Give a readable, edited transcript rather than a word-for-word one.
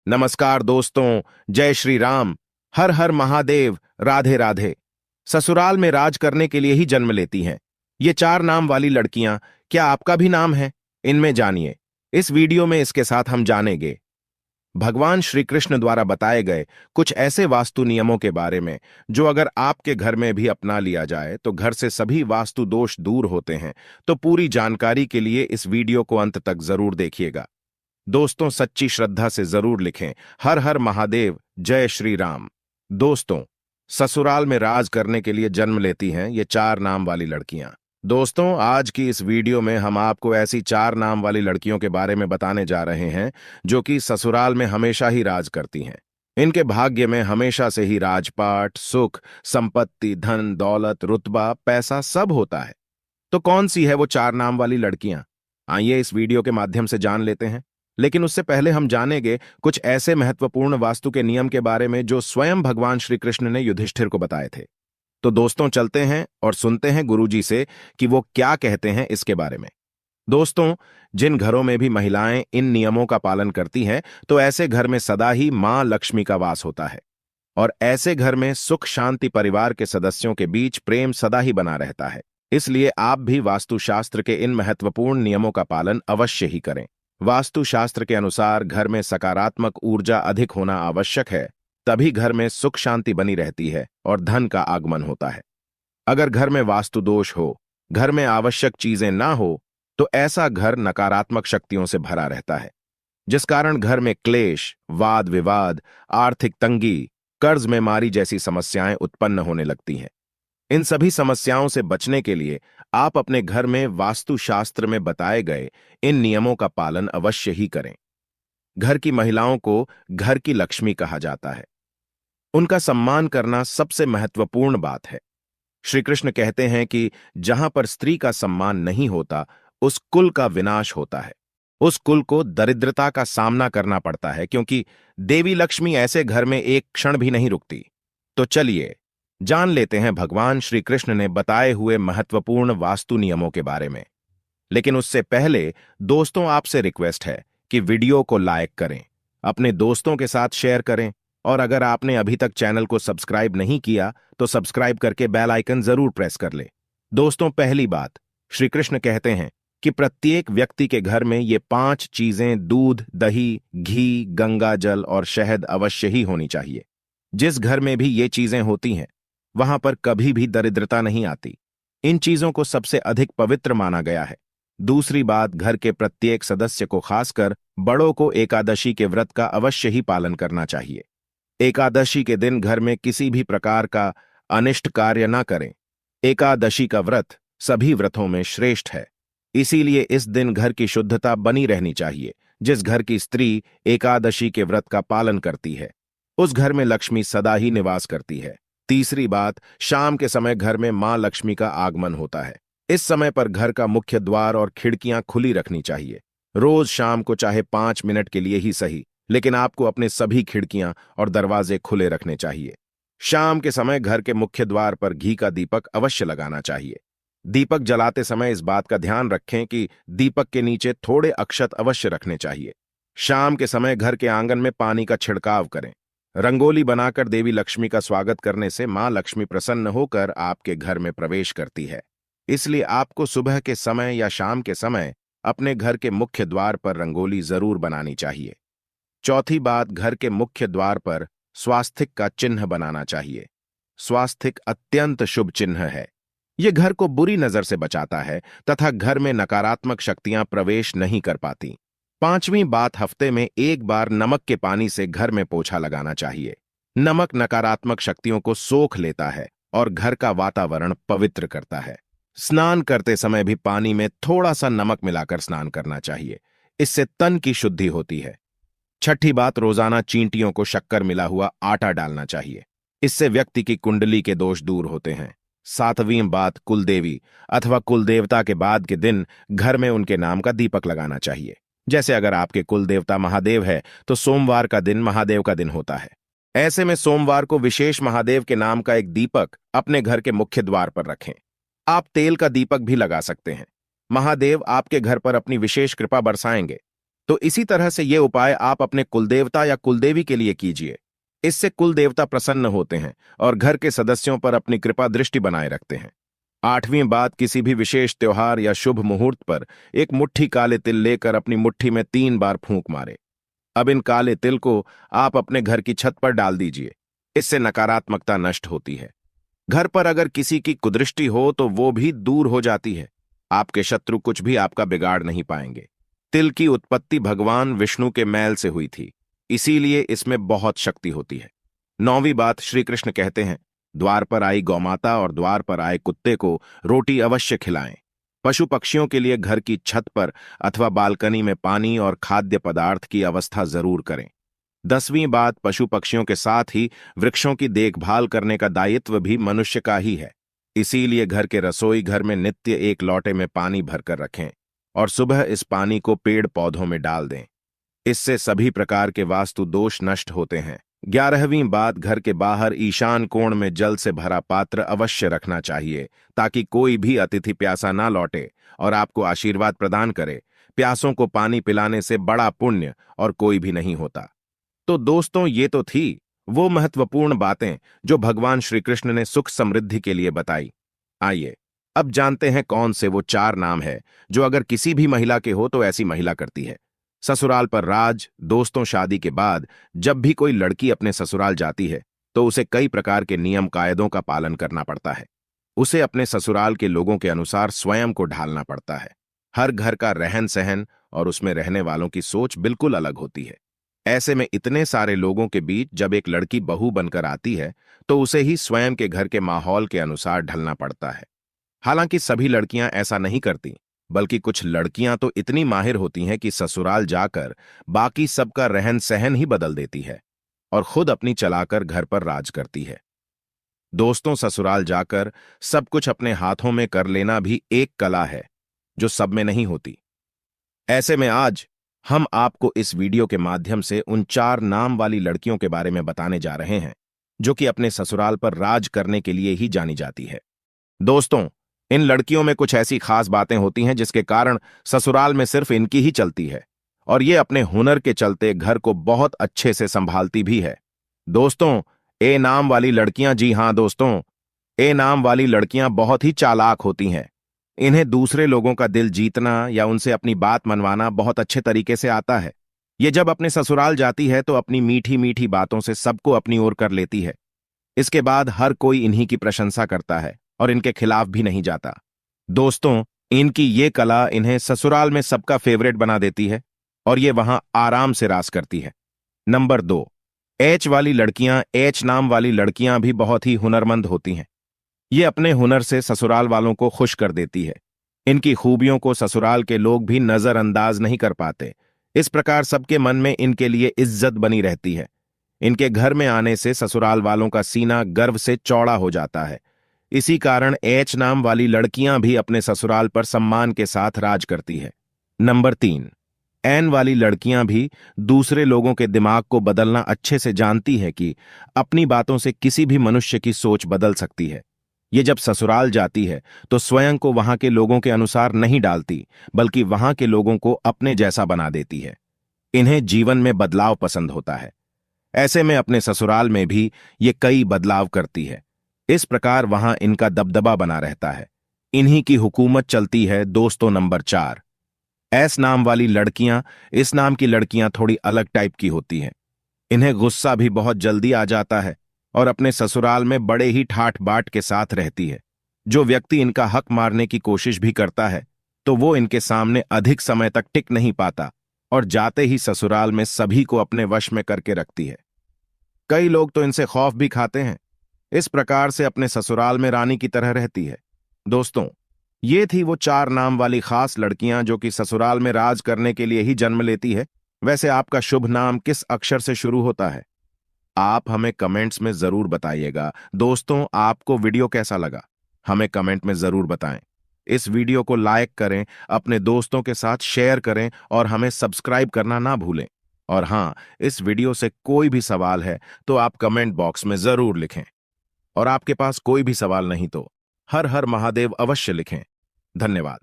नमस्कार दोस्तों, जय श्री राम। हर हर महादेव। राधे राधे। ससुराल में राज करने के लिए ही जन्म लेती हैं ये चार नाम वाली लड़कियां। क्या आपका भी नाम है? इनमें जानिए। इस वीडियो में इसके साथ हम जानेंगे भगवान श्री कृष्ण द्वारा बताए गए कुछ ऐसे वास्तु नियमों के बारे में जो अगर आपके घर में भी अपना लिया जाए तो घर से सभी वास्तु दोष दूर होते हैं। तो पूरी जानकारी के लिए इस वीडियो को अंत तक जरूर देखिएगा। दोस्तों, सच्ची श्रद्धा से जरूर लिखें हर हर महादेव, जय श्री राम। दोस्तों, ससुराल में राज करने के लिए जन्म लेती हैं ये चार नाम वाली लड़कियां। दोस्तों, आज की इस वीडियो में हम आपको ऐसी चार नाम वाली लड़कियों के बारे में बताने जा रहे हैं जो कि ससुराल में हमेशा ही राज करती हैं। इनके भाग्य में हमेशा से ही राजपाट, सुख, संपत्ति, धन, दौलत, रुतबा, पैसा सब होता है। तो कौन सी है वो चार नाम वाली लड़कियां? आइए इस वीडियो के माध्यम से जान लेते हैं। लेकिन उससे पहले हम जानेंगे कुछ ऐसे महत्वपूर्ण वास्तु के नियम के बारे में जो स्वयं भगवान श्री कृष्ण ने युधिष्ठिर को बताए थे। तो दोस्तों, चलते हैं और सुनते हैं गुरुजी से कि वो क्या कहते हैं इसके बारे में। दोस्तों, जिन घरों में भी महिलाएं इन नियमों का पालन करती हैं तो ऐसे घर में सदा ही मां लक्ष्मी का वास होता है और ऐसे घर में सुख शांति, परिवार के सदस्यों के बीच प्रेम सदा ही बना रहता है। इसलिए आप भी वास्तुशास्त्र के इन महत्वपूर्ण नियमों का पालन अवश्य ही करें। वास्तुशास्त्र के अनुसार घर में सकारात्मक ऊर्जा अधिक होना आवश्यक है, तभी घर में सुख शांति बनी रहती है और धन का आगमन होता है। अगर घर में वास्तु दोष हो, घर में आवश्यक चीजें ना हो, तो ऐसा घर नकारात्मक शक्तियों से भरा रहता है, जिस कारण घर में क्लेश, वाद विवाद, आर्थिक तंगी, कर्ज में मारी जैसी समस्याएं उत्पन्न होने लगती हैं। इन सभी समस्याओं से बचने के लिए आप अपने घर में वास्तुशास्त्र में बताए गए इन नियमों का पालन अवश्य ही करें। घर की महिलाओं को घर की लक्ष्मी कहा जाता है। उनका सम्मान करना सबसे महत्वपूर्ण बात है। श्री कृष्ण कहते हैं कि जहां पर स्त्री का सम्मान नहीं होता, उस कुल का विनाश होता है। उस कुल को दरिद्रता का सामना करना पड़ता है, क्योंकि देवी लक्ष्मी ऐसे घर में एक क्षण भी नहीं रुकती। तो चलिए जान लेते हैं भगवान श्री कृष्ण ने बताए हुए महत्वपूर्ण वास्तु नियमों के बारे में। लेकिन उससे पहले दोस्तों, आपसे रिक्वेस्ट है कि वीडियो को लाइक करें, अपने दोस्तों के साथ शेयर करें और अगर आपने अभी तक चैनल को सब्सक्राइब नहीं किया तो सब्सक्राइब करके बेल आइकन जरूर प्रेस कर ले। दोस्तों, पहली बात, श्री कृष्ण कहते हैं कि प्रत्येक व्यक्ति के घर में ये 5 चीजें दूध, दही, घी, गंगा जल और शहद अवश्य ही होनी चाहिए। जिस घर में भी ये चीजें होती हैं वहां पर कभी भी दरिद्रता नहीं आती। इन चीजों को सबसे अधिक पवित्र माना गया है। दूसरी बात, घर के प्रत्येक सदस्य को, खासकर बड़ों को, एकादशी के व्रत का अवश्य ही पालन करना चाहिए। एकादशी के दिन घर में किसी भी प्रकार का अनिष्ट कार्य न करें। एकादशी का व्रत सभी व्रतों में श्रेष्ठ है, इसीलिए इस दिन घर की शुद्धता बनी रहनी चाहिए। जिस घर की स्त्री एकादशी के व्रत का पालन करती है उस घर में लक्ष्मी सदा ही निवास करती है। तीसरी बात, शाम के समय घर में मां लक्ष्मी का आगमन होता है। इस समय पर घर का मुख्य द्वार और खिड़कियां खुली रखनी चाहिए। रोज शाम को चाहे 5 मिनट के लिए ही सही, लेकिन आपको अपने सभी खिड़कियां और दरवाजे खुले रखने चाहिए। शाम के समय घर के मुख्य द्वार पर घी का दीपक अवश्य लगाना चाहिए। दीपक जलाते समय इस बात का ध्यान रखें कि दीपक के नीचे थोड़े अक्षत अवश्य रखने चाहिए। शाम के समय घर के आंगन में पानी का छिड़काव करें। रंगोली बनाकर देवी लक्ष्मी का स्वागत करने से मां लक्ष्मी प्रसन्न होकर आपके घर में प्रवेश करती है। इसलिए आपको सुबह के समय या शाम के समय अपने घर के मुख्य द्वार पर रंगोली जरूर बनानी चाहिए। चौथी बात, घर के मुख्य द्वार पर स्वास्तिक का चिन्ह बनाना चाहिए। स्वास्तिक अत्यंत शुभ चिन्ह है। यह घर को बुरी नजर से बचाता है तथा घर में नकारात्मक शक्तियां प्रवेश नहीं कर पाती। पांचवी बात, हफ्ते में एक बार नमक के पानी से घर में पोछा लगाना चाहिए। नमक नकारात्मक शक्तियों को सोख लेता है और घर का वातावरण पवित्र करता है। स्नान करते समय भी पानी में थोड़ा सा नमक मिलाकर स्नान करना चाहिए, इससे तन की शुद्धि होती है। छठी बात, रोजाना चींटियों को शक्कर मिला हुआ आटा डालना चाहिए, इससे व्यक्ति की कुंडली के दोष दूर होते हैं। सातवीं बात, कुलदेवी अथवा कुलदेवता के बाद के दिन घर में उनके नाम का दीपक लगाना चाहिए। जैसे अगर आपके कुल देवता महादेव है तो सोमवार का दिन महादेव का दिन होता है। ऐसे में सोमवार को विशेष महादेव के नाम का एक दीपक अपने घर के मुख्य द्वार पर रखें। आप तेल का दीपक भी लगा सकते हैं। महादेव आपके घर पर अपनी विशेष कृपा बरसाएंगे। तो इसी तरह से ये उपाय आप अपने कुलदेवता या कुलदेवी के लिए कीजिए। इससे कुलदेवता प्रसन्न होते हैं और घर के सदस्यों पर अपनी कृपा दृष्टि बनाए रखते हैं। 8वीं बात, किसी भी विशेष त्योहार या शुभ मुहूर्त पर एक मुट्ठी काले तिल लेकर अपनी मुट्ठी में 3 बार फूंक मारे। अब इन काले तिल को आप अपने घर की छत पर डाल दीजिए। इससे नकारात्मकता नष्ट होती है। घर पर अगर किसी की कुदृष्टि हो तो वो भी दूर हो जाती है। आपके शत्रु कुछ भी आपका बिगाड़ नहीं पाएंगे। तिल की उत्पत्ति भगवान विष्णु के मैल से हुई थी, इसीलिए इसमें बहुत शक्ति होती है। 9वीं बात, श्री कृष्ण कहते हैं, द्वार पर आई गौमाता और द्वार पर आए कुत्ते को रोटी अवश्य खिलाएं। पशु पक्षियों के लिए घर की छत पर अथवा बालकनी में पानी और खाद्य पदार्थ की व्यवस्था जरूर करें। 10वीं बात, पशु पक्षियों के साथ ही वृक्षों की देखभाल करने का दायित्व भी मनुष्य का ही है। इसीलिए घर के रसोई घर में नित्य एक लोटे में पानी भरकर रखें और सुबह इस पानी को पेड़ पौधों में डाल दें। इससे सभी प्रकार के वास्तु दोष नष्ट होते हैं। 11वीं बात, घर के बाहर ईशान कोण में जल से भरा पात्र अवश्य रखना चाहिए ताकि कोई भी अतिथि प्यासा ना लौटे और आपको आशीर्वाद प्रदान करे। प्यासों को पानी पिलाने से बड़ा पुण्य और कोई भी नहीं होता। तो दोस्तों, ये तो थी वो महत्वपूर्ण बातें जो भगवान श्री कृष्ण ने सुख समृद्धि के लिए बताई। आइए अब जानते हैं कौन से वो 4 नाम है जो अगर किसी भी महिला के हो तो ऐसी महिला करती है। ससुराल पर राज। दोस्तों, शादी के बाद जब भी कोई लड़की अपने ससुराल जाती है तो उसे कई प्रकार के नियम कायदों का पालन करना पड़ता है। उसे अपने ससुराल के लोगों के अनुसार स्वयं को ढालना पड़ता है। हर घर का रहन सहन और उसमें रहने वालों की सोच बिल्कुल अलग होती है। ऐसे में इतने सारे लोगों के बीच जब एक लड़की बहू बनकर आती है तो उसे ही स्वयं के घर के माहौल के अनुसार ढलना पड़ता है। हालांकि सभी लड़कियां ऐसा नहीं करती, बल्कि कुछ लड़कियां तो इतनी माहिर होती हैं कि ससुराल जाकर बाकी सबका रहन सहन ही बदल देती है और खुद अपनी चलाकर घर पर राज करती है। दोस्तों, ससुराल जाकर सब कुछ अपने हाथों में कर लेना भी एक कला है जो सब में नहीं होती। ऐसे में आज हम आपको इस वीडियो के माध्यम से उन 4 नाम वाली लड़कियों के बारे में बताने जा रहे हैं जो कि अपने ससुराल पर राज करने के लिए ही जानी जाती है। दोस्तों, इन लड़कियों में कुछ ऐसी खास बातें होती हैं जिसके कारण ससुराल में सिर्फ इनकी ही चलती है और ये अपने हुनर के चलते घर को बहुत अच्छे से संभालती भी है। दोस्तों, ए नाम वाली लड़कियां, जी हां दोस्तों, ए नाम वाली लड़कियां बहुत ही चालाक होती हैं। इन्हें दूसरे लोगों का दिल जीतना या उनसे अपनी बात मनवाना बहुत अच्छे तरीके से आता है। ये जब अपने ससुराल जाती है तो अपनी मीठी मीठी बातों से सबको अपनी ओर कर लेती है। इसके बाद हर कोई इन्हीं की प्रशंसा करता है और इनके खिलाफ भी नहीं जाता। दोस्तों, इनकी ये कला इन्हें ससुराल में सबका फेवरेट बना देती है और ये वहां आराम से राज करती है। नंबर 2, एच वाली लड़कियां। एच नाम वाली लड़कियां भी बहुत ही हुनरमंद होती हैं। ये अपने हुनर से ससुराल वालों को खुश कर देती है। इनकी खूबियों को ससुराल के लोग भी नजरअंदाज नहीं कर पाते। इस प्रकार सबके मन में इनके लिए इज्जत बनी रहती है। इनके घर में आने से ससुराल वालों का सीना गर्व से चौड़ा हो जाता है। इसी कारण एच नाम वाली लड़कियां भी अपने ससुराल पर सम्मान के साथ राज करती है। नंबर 3, एन वाली लड़कियां भी दूसरे लोगों के दिमाग को बदलना अच्छे से जानती है कि अपनी बातों से किसी भी मनुष्य की सोच बदल सकती है। ये जब ससुराल जाती है तो स्वयं को वहां के लोगों के अनुसार नहीं डालती, बल्कि वहां के लोगों को अपने जैसा बना देती है। इन्हें जीवन में बदलाव पसंद होता है। ऐसे में अपने ससुराल में भी ये कई बदलाव करती है। इस प्रकार वहां इनका दबदबा बना रहता है। इन्हीं की हुकूमत चलती है। दोस्तों, नंबर 4, एस नाम वाली लड़कियां। इस नाम की लड़कियां थोड़ी अलग टाइप की होती हैं। इन्हें गुस्सा भी बहुत जल्दी आ जाता है और अपने ससुराल में बड़े ही ठाठ बाट के साथ रहती है। जो व्यक्ति इनका हक मारने की कोशिश भी करता है तो वो इनके सामने अधिक समय तक टिक नहीं पाता और जाते ही ससुराल में सभी को अपने वश में करके रखती है। कई लोग तो इनसे खौफ भी खाते हैं। इस प्रकार से अपने ससुराल में रानी की तरह रहती है। दोस्तों, ये थी वो 4 नाम वाली खास लड़कियां जो कि ससुराल में राज करने के लिए ही जन्म लेती है। वैसे आपका शुभ नाम किस अक्षर से शुरू होता है? आप हमें कमेंट्स में जरूर बताइएगा। दोस्तों, आपको वीडियो कैसा लगा हमें कमेंट में जरूर बताएं। इस वीडियो को लाइक करें, अपने दोस्तों के साथ शेयर करें और हमें सब्सक्राइब करना ना भूलें। और हां, इस वीडियो से कोई भी सवाल है तो आप कमेंट बॉक्स में जरूर लिखें। और आपके पास कोई भी सवाल नहीं तो हर हर महादेव अवश्य लिखें। धन्यवाद।